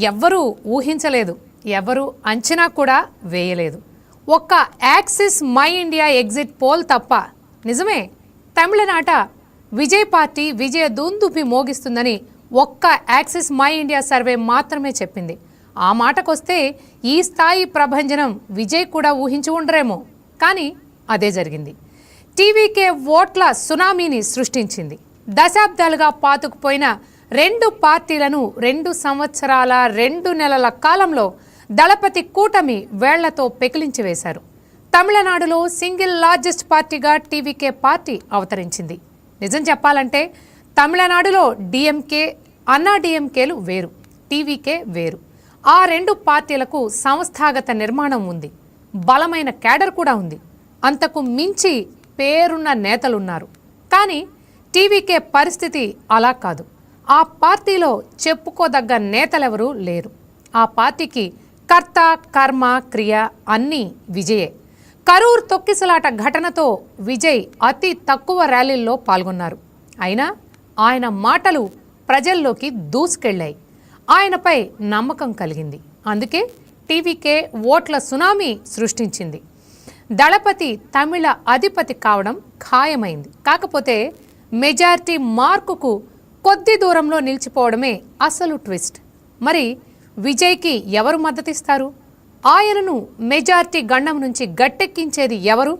ఎవ్వరూ ఊహించలేదు, ఎవరు అంచనా కూడా వేయలేదు. ఒక్క axis my India exit poll తప్ప. నిజమే, తమిళనాట విజయ్ పార్టీ విజయ దుందుపి మోగిస్తుందని ఒక్క యాక్సిస్ మై ఇండియా సర్వే మాత్రమే చెప్పింది. ఆ మాటకొస్తే ఈ స్థాయి ప్రభంజనం విజయ్ కూడా ఊహించి ఉండరేమో. కానీ అదే జరిగింది. టీవీకే ఓట్ల సునామీని సృష్టించింది. దశాబ్దాలుగా పాతుకుపోయిన రెండు పార్టీలను 2 సంవత్సరాల 2 నెలల కాలంలో దళపతి కూటమి వేళ్లతో పెకిలించి వేశారు. తమిళనాడులో సింగిల్ లార్జెస్ట్ పార్టీగా టీవీకే పార్టీ అవతరించింది. నిజం చెప్పాలంటే తమిళనాడులో డిఎంకే, అన్నా డిఎంకేలు వేరు, టీవీకే వేరు. ఆ 2 పార్టీలకు సంస్థాగత నిర్మాణం ఉంది, బలమైన క్యాడర్ కూడా ఉంది, అంతకు మించి పేరున్న నేతలున్నారు. కానీ టీవీకే పరిస్థితి అలా కాదు. ఆ పార్టీలో చెప్పుకోదగ్గ నేతలెవరూ లేరు. ఆ పార్టీకి కర్త, కర్మ, క్రియ అన్నీ విజయే. కరూర్ తొక్కిసలాట ఘటనతో విజయ్ అతి తక్కువ ర్యాలీల్లో పాల్గొన్నారు. అయినా ఆయన మాటలు ప్రజల్లోకి దూసుకెళ్లాయి. ఆయనపై నమ్మకం కలిగింది. అందుకే టీవీకే ఓట్ల సునామీ సృష్టించింది. దళపతి తమిళ అధిపతి కావడం ఖాయమైంది. కాకపోతే మెజారిటీ మార్కుకు కొద్ది దూరంలో నిలిచిపోవడమే అసలు ట్విస్ట్. మరి విజయ్కి ఎవరు మద్దతిస్తారు? ఆయనను మెజారిటీ గండం నుంచి గట్టెక్కించేది ఎవరు?